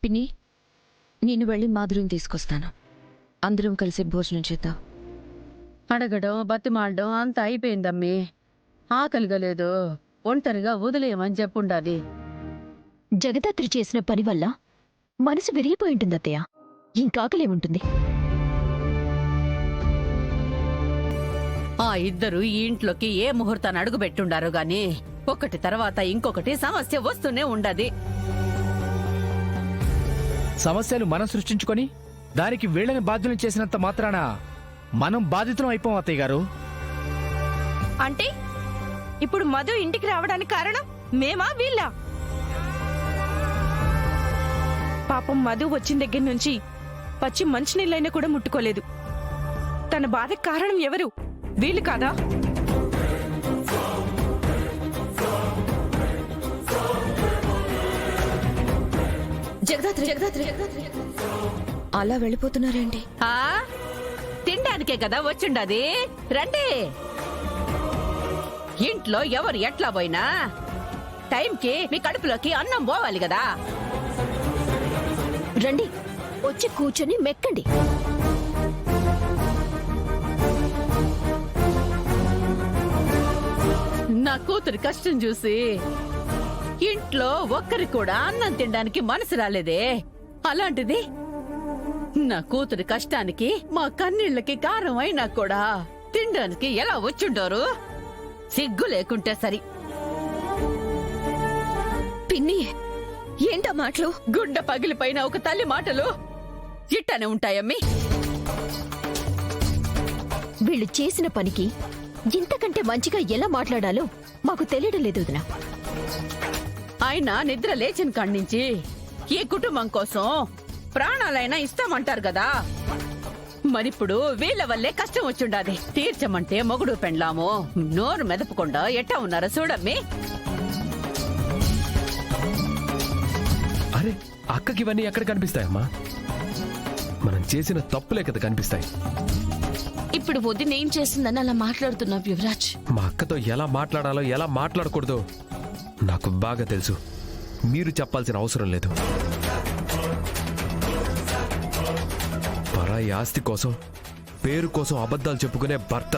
పిన్ని, నేను వెళ్ళి మాధురిని తీసుకొస్తాను. అందరం కలిసి భోజనం చేద్దాం. అడగడం బతిమాలడం అంతా అయిపోయిందమ్మీ. ఆకలిగలేదు, ఒంటరిగా వదిలేయమని చెప్పుండాది. జగదాత్రి చేసిన పని వల్ల మనసు విరిగిపోయింటుంది అత్తయ్య. ఇంకాకలేముంటుంది? ఆ ఇద్దరు ఈ ఇంట్లోకి ఏ ముహూర్తాన్ని అడుగుపెట్టుండారు గాని ఒకటి తర్వాత ఇంకొకటి సమస్య వస్తూనే ఉండది. సమస్యలు మనం సృష్టించుకొని దానికి వీళ్ళని బాధ్యులను చేసినంత మాత్రాన మనం బాధితులం అయిపోం అత్తయ్య గారు. అంటే ఇప్పుడు మధు ఇంటికి రావడానికి కారణం మేమా వీళ్ళా? పాపం మధు వచ్చిన దగ్గర నుంచి పచ్చి మంచినీళ్ళైనా కూడా ముట్టుకోలేదు. తన బాధకు కారణం ఎవరు? వీళ్ళు కాదా? జగదాత్రి అలా వెళ్ళిపోతున్నారేంటి? తినడానికే కదా వచ్చిండది. రండి. ఇంట్లో ఎవరు ఎట్లా పోయినా టైంకి మీ కడుపులోకి అన్నం పోవాలి కదా. రండి, వచ్చి కూర్చొని మెక్కండి. నా కూతురి కష్టం చూసి ఇంట్లో ఒక్కరి కూడా అన్నం తినడానికి మనసు రాలేదే. అలాంటిది నా కూతురి కష్టానికి మా కన్నీళ్లకి కారం అయినా కూడా తినడానికి ఎలా వచ్చుంటారు? సిగ్గు లేకుంటే సరి. పిన్ని, ఏంటా మాటలు? గుండె పగిలిపోయిన ఒక తల్లి మాటలు ఇట్టనే ఉంటాయమ్మి. వీళ్ళు చేసిన పనికి ఇంతకంటే మంచిగా ఎలా మాట్లాడాలో మాకు తెలియడం లేదు వదినా. ఆయన నిద్ర లేచిన కాడ్నించి ఈ కుటుంబం కోసం ప్రాణాలైనా ఇస్తామంటారు కదా. మరిప్పుడు వీళ్ళ వల్లే కష్టం వచ్చుండాది. తీర్చమంటే మొగుడు పెండ్లాము నోరు మెదపకుండా ఎట్టా ఉన్నారా చూడమ్మి. అరే, అక్కకి ఇవన్నీ ఎక్కడ కనిపిస్తాయమ్మా? మనం చేసిన తప్పులే కదా కనిపిస్తాయి. ఇప్పుడు వదిన ఏం చేసిందని అలా మాట్లాడుతున్నావు యువరాజ్? మా అక్కతో ఎలా మాట్లాడాలో ఎలా మాట్లాడకూడదో నాకు బాగా తెలుసు. మీరు చెప్పాల్సిన అవసరం లేదు. పరాయి ఆస్తి కోసం, పేరు కోసం అబద్ధాలు చెప్పుకునే భర్త,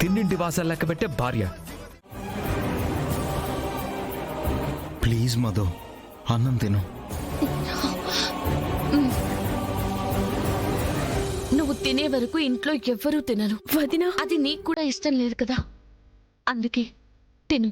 తిన్నింటి వాసాలు లెక్క పెట్టే భార్య. ప్లీజ్ మధు, అన్నం తిను. నువ్వు తినే వరకు ఇంట్లో ఎవ్వరూ తినరు వదినా. అది నీకు కూడా ఇష్టం లేదు కదా, అందుకే తిను.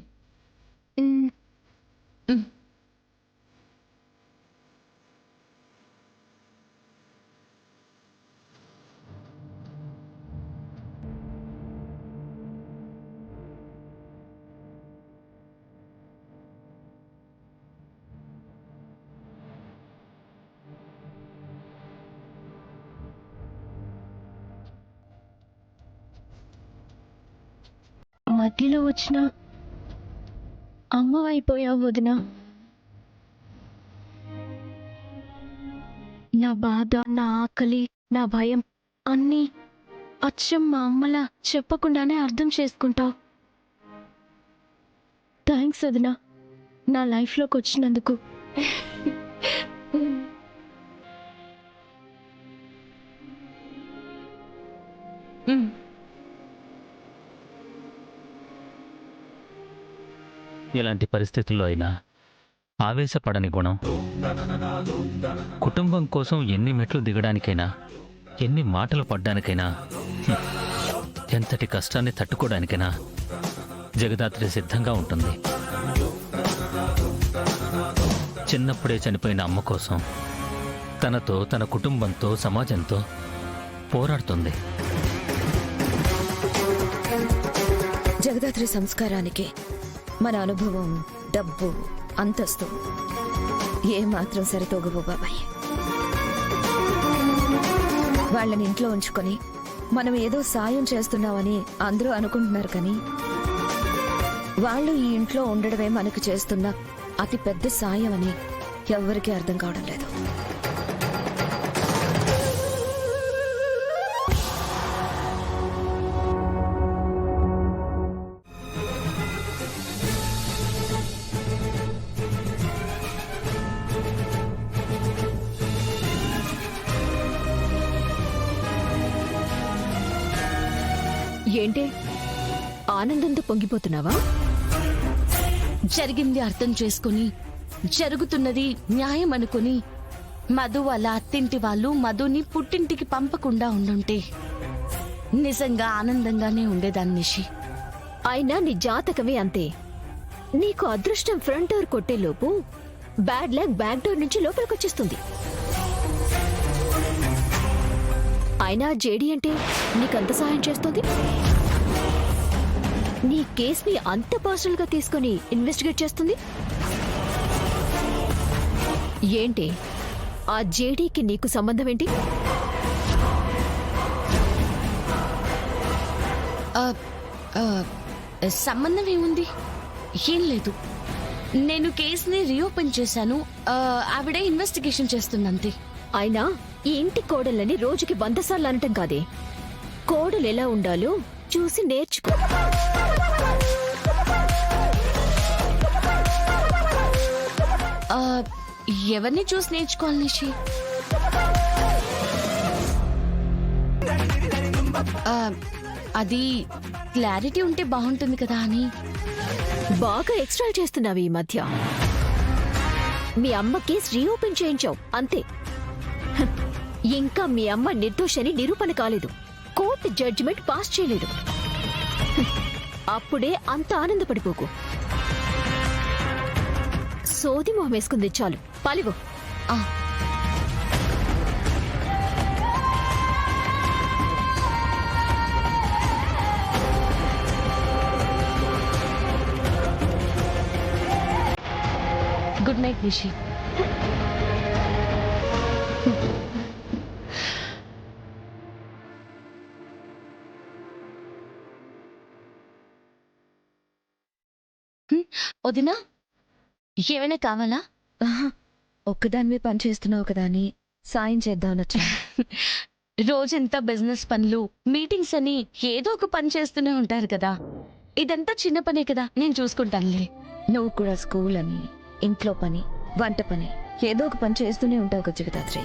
మధ్యలో వచ్చిన అమ్మవైపోయావు వదినా. నా బాధ, నా ఆకలి, నా భయం అన్నీ అచ్చం మా అమ్మలా చెప్పకుండానే అర్థం చేసుకుంటావు. థ్యాంక్స్ వదినా, నా లైఫ్లోకి వచ్చినందుకు. ఎలాంటి పరిస్థితుల్లో అయినా ఆవేశపడని గుణం, కుటుంబం కోసం ఎన్ని మెట్లు దిగడానికైనా, ఎన్ని మాటలు పడ్డానికైనా, ఎంతటి కష్టాన్ని తట్టుకోవడానికైనా జగదాత్రి సిద్ధంగా ఉంటుంది. చిన్నప్పుడే చనిపోయిన అమ్మ కోసం తనతో, తన కుటుంబంతో, సమాజంతో పోరాడుతుంది. జగదాత్రి సంస్కారానికి మన అనుభవం, డబ్బు, అంతస్తు ఏమాత్రం సరితోగవు బాబాయ్. వాళ్ళని ఇంట్లో ఉంచుకొని మనం ఏదో సాయం చేస్తున్నామని అందరూ అనుకుంటున్నారు, కానీ వాళ్ళు ఈ ఇంట్లో ఉండడమే మనకు చేస్తున్న అతి పెద్ద సాయం అని ఎవ్వరికీ అర్థం కావడం లేదు. ఏంటి ఆనందంతో పొంగిపోతున్నావా? జరిగింది అర్థం చేసుకుని జరుగుతున్నది న్యాయం అనుకుని మధు వాళ్ళ అత్తింటి వాళ్ళు మధుని పుట్టింటికి పంపకుండా ఉండుంటే నిజంగా ఆనందంగానే ఉండేదాన్ని నిషి. అయినా నీ జాతకమే అంతే. నీకు అదృష్టం ఫ్రంట్ డోర్ కొట్టేలోపు బ్యాడ్ లక్ బ్యాక్ డోర్ నుంచి లోపలికొచ్చేస్తుంది. అయినా జేడీ అంటే నీకంత సాయం చేస్తుంది? నీ కేసుని అంత పర్సనల్ గా తీసుకుని ఇన్వెస్టిగేట్ చేస్తుంది ఏంటి? ఆ జేడీకి నీకు సంబంధం ఏంటి? సంబంధం ఏముంది? ఏం లేదు. నేను కేసుని రీఓపెన్ చేశాను. ఆవిడే ఇన్వెస్టిగేషన్ చేస్తుందంతే. అయినా ఈ ఇంటి కోడళ్ళని రోజుకి 100 సార్లు అనటం కాదే. కోడలు ఎలా ఉండాలో చూసి నేర్చుకో. ఎవరిని చూసి నేర్చుకోవాలి నిషి? అది క్లారిటీ ఉంటే బాగుంటుంది కదా అని. బాగా ఎక్స్ట్రా చేస్తున్నావు ఈ మధ్య. మీ అమ్మ కేసు రీఓపెన్ చేయించావు అంతే. హ, ఇంకా మీ అమ్మ నిర్దోషని నిరూపణ కాలేదు. కోర్టు జడ్జిమెంట్ పాస్ చేయలేదు. హ, అప్పుడే అంత ఆనందపడిపోకు. సోది మొహం వేసుకుంది చాలు. పాలిగో. Good night Nishi. వదినా, ఏమైనా కావాలా? ఒక్కదానివే పని చేస్తున్నావు కదా అని సాయం చేద్దామనొచ్చా. రోజంతా బిజినెస్ పనులు, మీటింగ్స్ అని ఏదో ఒక పని చేస్తూనే ఉంటారు కదా. ఇదంతా చిన్న పనే కదా, నేను చూసుకుంటానులే. నువ్వు కూడా స్కూల్ అని, ఇంట్లో పని, వంట పని, ఏదో ఒక పని చేస్తూనే ఉంటావు కదా జగదాత్రి.